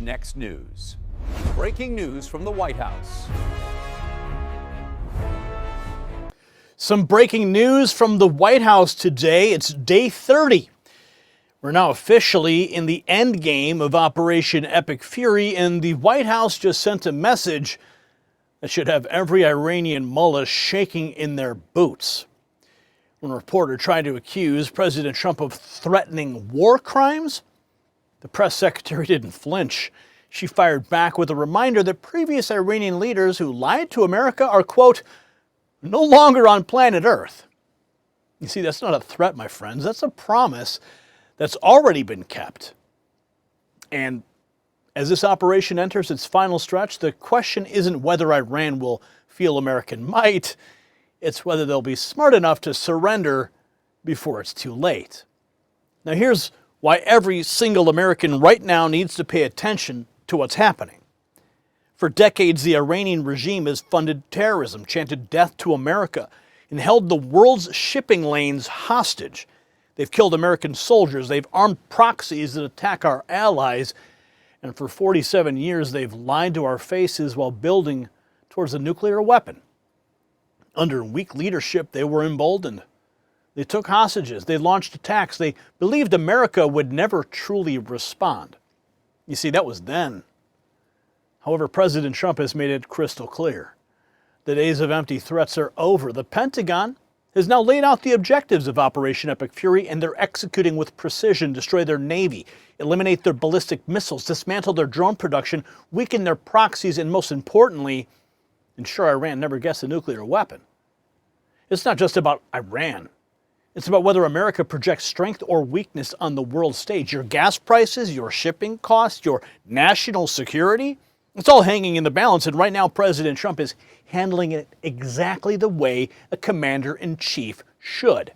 next news. Breaking news from the White House. Some breaking news from the White House today. It's day 30. We're now officially in the end game of Operation Epic Fury, and the White House just sent a message that should have every Iranian mullah shaking in their boots. When a reporter tried to accuse President Trump of threatening war crimes, the press secretary didn't flinch. She fired back with a reminder that previous Iranian leaders who lied to America are, quote, no longer on planet Earth. You see, that's not a threat, my friends. That's a promise that's already been kept. And as this operation enters its final stretch, the question isn't whether Iran will feel American might, it's whether they'll be smart enough to surrender before it's too late. Now here's why every single American right now needs to pay attention to what's happening. For decades, the Iranian regime has funded terrorism, chanted death to America, and held the world's shipping lanes hostage. They've killed American soldiers, they've armed proxies that attack our allies, and for 47 years they've lied to our faces while building towards a nuclear weapon. Under weak leadership, they were emboldened. They took hostages, they launched attacks, they believed America would never truly respond. You see, that was then. However, President Trump has made it crystal clear. The days of empty threats are over. The Pentagon has now laid out the objectives of Operation Epic Fury, and they're executing with precision: destroy their Navy, eliminate their ballistic missiles, dismantle their drone production, weaken their proxies, and most importantly, ensure Iran never gets a nuclear weapon. It's not just about Iran. It's about whether America projects strength or weakness on the world stage. Your gas prices, your shipping costs, your national security, it's all hanging in the balance, and right now President Trump is handling it exactly the way a commander-in-chief should.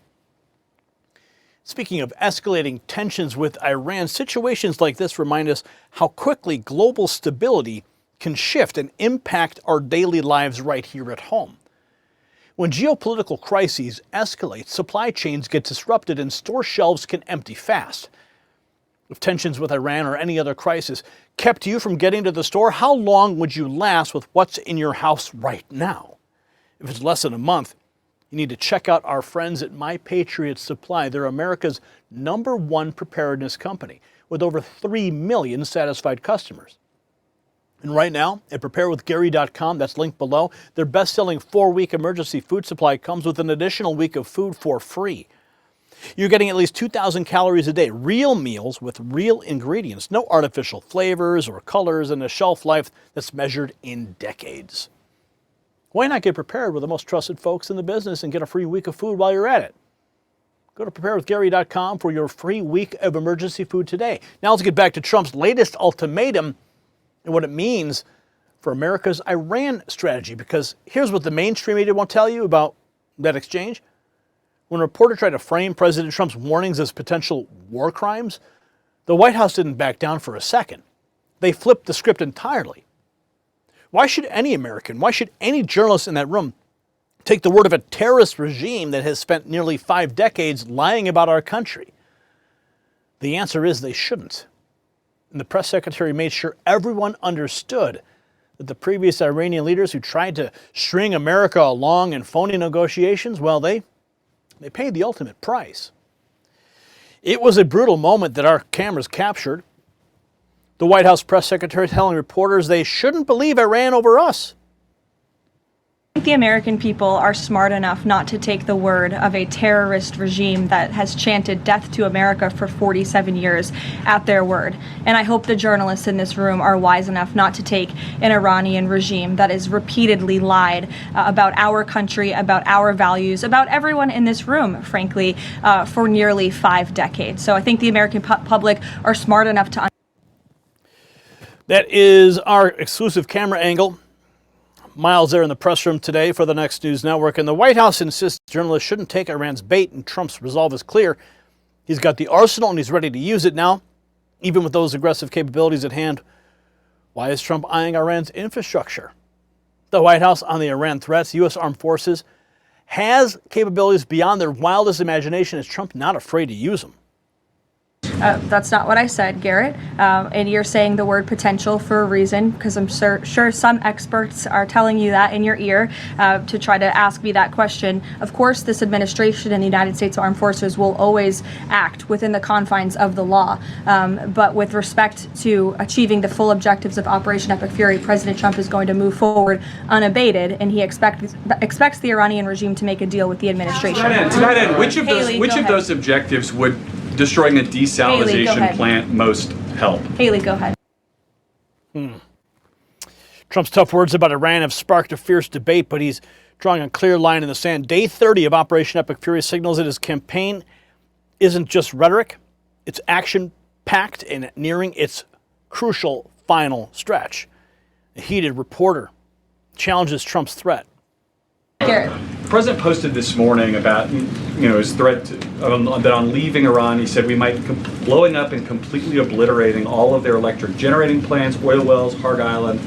Speaking of escalating tensions with Iran, situations like this remind us how quickly global stability can shift and impact our daily lives right here at home. When geopolitical crises escalate, supply chains get disrupted and store shelves can empty fast. If tensions with Iran or any other crisis kept you from getting to the store, how long would you last with what's in your house right now? If it's less than a month, you need to check out our friends at My Patriot Supply. They're America's #1 preparedness company with over 3 million satisfied customers. And right now, at preparewithgary.com, that's linked below, their best-selling 4-week emergency food supply comes with an additional week of food for free. You're getting at least 2,000 calories a day, real meals with real ingredients, no artificial flavors or colors, and a shelf life that's measured in decades. Why not get prepared with the most trusted folks in the business and get a free week of food while you're at it? Go to preparewithgary.com for your free week of emergency food today. Now let's get back to Trump's latest ultimatum and what it means for America's Iran strategy, because here's what the mainstream media won't tell you about that exchange. When a reporter tried to frame President Trump's warnings as potential war crimes, the White House didn't back down for a second. They flipped the script entirely. Why should any American, why should any journalist in that room take the word of a terrorist regime that has spent nearly 5 decades lying about our country? The answer is they shouldn't. And the press secretary made sure everyone understood that the previous Iranian leaders who tried to string America along in phony negotiations, well, they paid the ultimate price. It was a brutal moment that our cameras captured. The White House press secretary telling reporters they shouldn't believe Iran over us. I think the American people are smart enough not to take the word of a terrorist regime that has chanted death to America for 47 years at their word. And I hope the journalists in this room are wise enough not to take an Iranian regime that has repeatedly lied about our country, about our values, about everyone in this room, frankly, for nearly 5 decades. So I think the American public are smart enough to. That is our exclusive camera angle. Miles there in the press room today for the Next News Network, and the White House insists journalists shouldn't take Iran's bait, and Trump's resolve is clear. He's got the arsenal and he's ready to use it now, even with those aggressive capabilities at hand. Why is Trump eyeing Iran's infrastructure? The White House on the Iran threats, U.S. armed forces has capabilities beyond their wildest imagination. Is Trump not afraid to use them? That's not what I said, Garrett. And you're saying the word potential for a reason, because I'm sure some experts are telling you that in your ear to try to ask me that question. Of course, this administration and the United States Armed Forces will always act within the confines of the law. But with respect to achieving the full objectives of Operation Epic Fury, President Trump is going to move forward unabated, and he expects the Iranian regime to make a deal with the administration. To that end, which of those objectives would destroying a desalinization plant most help? Haley, go ahead. Trump's tough words about Iran have sparked a fierce debate, but he's drawing a clear line in the sand. Day 30 of Operation Epic Fury signals that his campaign isn't just rhetoric, it's action-packed and nearing its crucial final stretch. A heated reporter challenges Trump's threat. Garrett. The president posted this morning about his threat that on leaving Iran, he said we might blowing up and completely obliterating all of their electric generating plants, oil wells, Harg Island,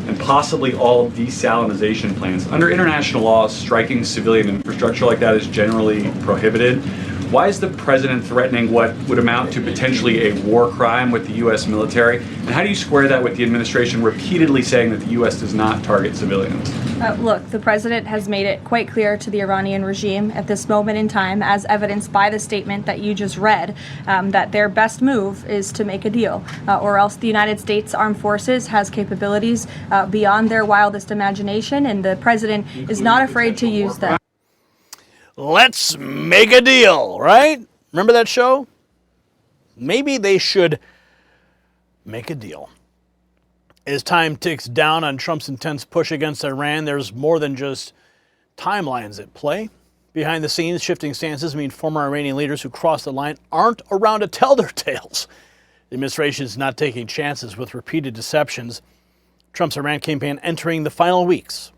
and possibly all desalinization plants. Under international law, striking civilian infrastructure like that is generally prohibited. Why is the president threatening what would amount to potentially a war crime with the U.S. military? And how do you square that with the administration repeatedly saying that the U.S. does not target civilians? Look, the president has made it quite clear to the Iranian regime at this moment in time, as evidenced by the statement that you just read, that their best move is to make a deal, or else the United States Armed Forces has capabilities beyond their wildest imagination, and the president is not afraid to use them. Let's make a deal, right? Remember that show? Maybe they should make a deal. As time ticks down on Trump's intense push against Iran, there's more than just timelines at play. Behind the scenes, shifting stances mean former Iranian leaders who crossed the line aren't around to tell their tales. The administration is not taking chances with repeated deceptions. Trump's Iran campaign entering the final weeks.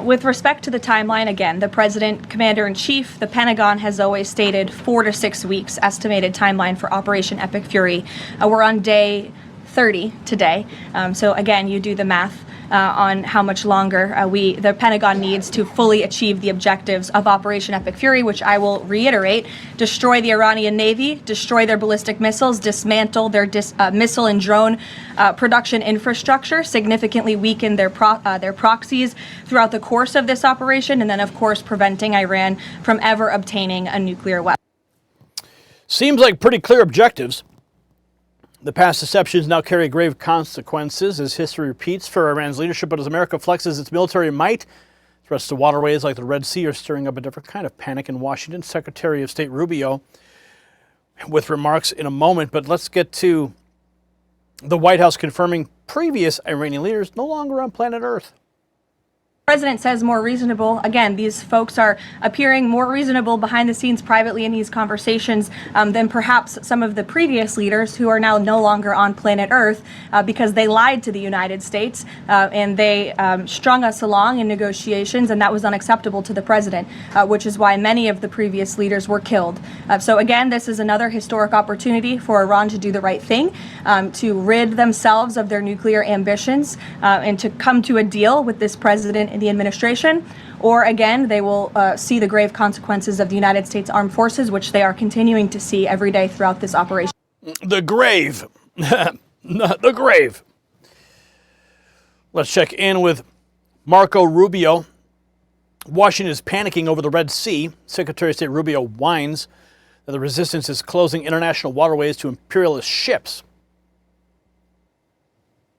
With respect to the timeline, again, the president, commander-in-chief, the Pentagon has always stated 4 to 6 weeks estimated timeline for Operation Epic Fury. We're on day 30 today. So again, you do the math on how much longer the Pentagon needs to fully achieve the objectives of Operation Epic Fury, which I will reiterate: destroy the Iranian Navy, destroy their ballistic missiles, dismantle their missile and drone production infrastructure, significantly weaken their proxies throughout the course of this operation, and then, of course, preventing Iran from ever obtaining a nuclear weapon. Seems like pretty clear objectives. The past deceptions now carry grave consequences as history repeats for Iran's leadership, but as America flexes its military might, threats to waterways like the Red Sea are stirring up a different kind of panic in Washington. Secretary of State Rubio with remarks in a moment, but let's get to the White House confirming previous Iranian leaders no longer on planet Earth. The president says more reasonable. Again, these folks are appearing more reasonable behind the scenes privately in these conversations than perhaps some of the previous leaders who are now no longer on planet Earth because they lied to the United States and they strung us along in negotiations, and that was unacceptable to the president, which is why many of the previous leaders were killed. So again, this is another historic opportunity for Iran to do the right thing, to rid themselves of their nuclear ambitions and to come to a deal with this president in the administration, or again, they will see the grave consequences of the United States Armed Forces, which they are continuing to see every day throughout this operation. The grave. The grave. Let's check in with Marco Rubio. Washington is panicking over the Red Sea. Secretary of State Rubio whines that the resistance is closing international waterways to imperialist ships.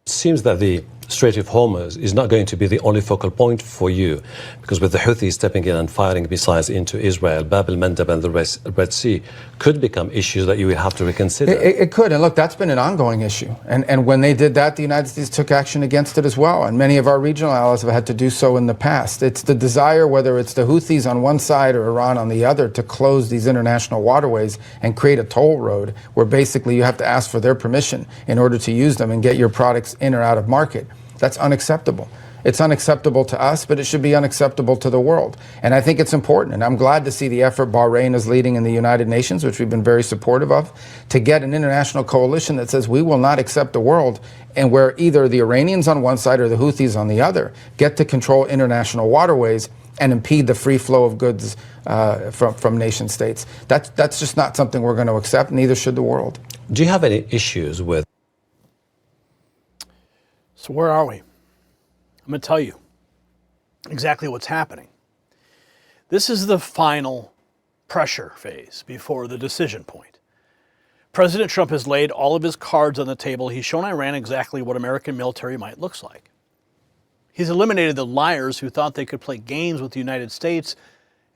It seems that the Strait of Hormuz is not going to be the only focal point for you, because with the Houthis stepping in and firing missiles into Israel, Bab el-Mandeb and the Red Sea could become issues that you would have to reconsider. It could, and look, that's been an ongoing issue. And when they did that, the United States took action against it as well, and many of our regional allies have had to do so in the past. It's the desire, whether it's the Houthis on one side or Iran on the other, to close these international waterways and create a toll road where basically you have to ask for their permission in order to use them and get your products in or out of market. That's unacceptable. It's unacceptable to us, but it should be unacceptable to the world. And I think it's important, and I'm glad to see the effort Bahrain is leading in the United Nations, which we've been very supportive of, to get an international coalition that says we will not accept a world and where either the Iranians on one side or the Houthis on the other get to control international waterways and impede the free flow of goods from nation states. That's just not something we're going to accept, neither should the world. Do you have any issues with? So where are we? I'm going to tell you exactly what's happening. This is the final pressure phase before the decision point. President Trump has laid all of his cards on the table. He's shown Iran exactly what American military might looks like. He's eliminated the liars who thought they could play games with the United States.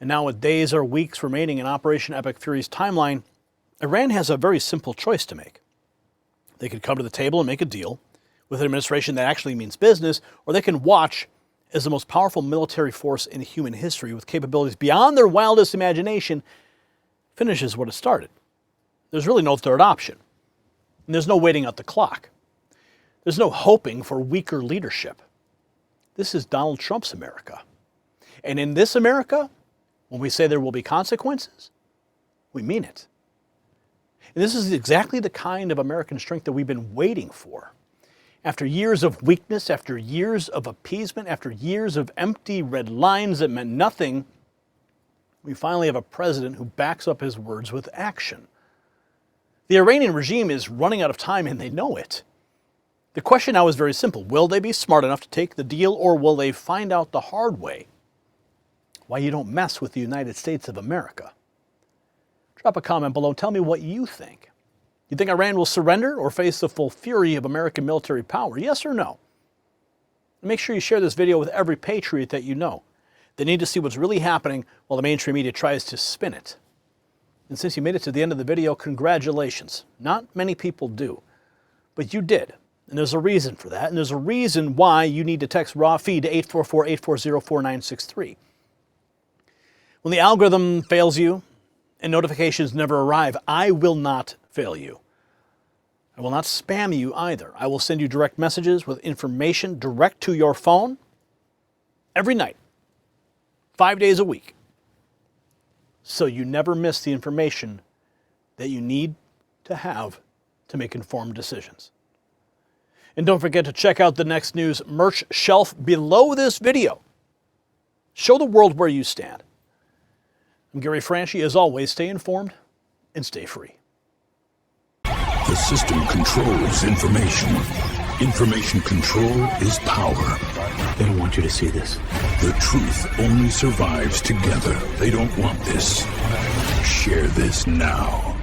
And now with days or weeks remaining in Operation Epic Fury's timeline, Iran has a very simple choice to make. They could come to the table and make a deal with an administration that actually means business, or they can watch as the most powerful military force in human history with capabilities beyond their wildest imagination finishes what it started. There's really no third option. And there's no waiting out the clock. There's no hoping for weaker leadership. This is Donald Trump's America. And in this America, when we say there will be consequences, we mean it. And this is exactly the kind of American strength that we've been waiting for. After years of weakness, after years of appeasement, after years of empty red lines that meant nothing, we finally have a president who backs up his words with action. The Iranian regime is running out of time, and they know it. The question now is very simple. Will they be smart enough to take the deal, or will they find out the hard way why you don't mess with the United States of America? Drop a comment below. Tell me what you think. You think Iran will surrender or face the full fury of American military power? Yes or no? And make sure you share this video with every patriot that you know. They need to see what's really happening while the mainstream media tries to spin it. And since you made it to the end of the video, congratulations. Not many people do, but you did. And there's a reason for that. And there's a reason why you need to text raw feed to 844-840-4963. When the algorithm fails you and notifications never arrive, I will not fail you. I will not spam you either. I will send you direct messages with information direct to your phone every night, 5 days a week, so you never miss the information that you need to have to make informed decisions. And don't forget to check out the Next News merch shelf below this video. Show the world where you stand. I'm Gary Franchi. As always, stay informed and stay free. The system controls information. Information control is power. They don't want you to see this. The truth only survives together. They don't want this. Share this now.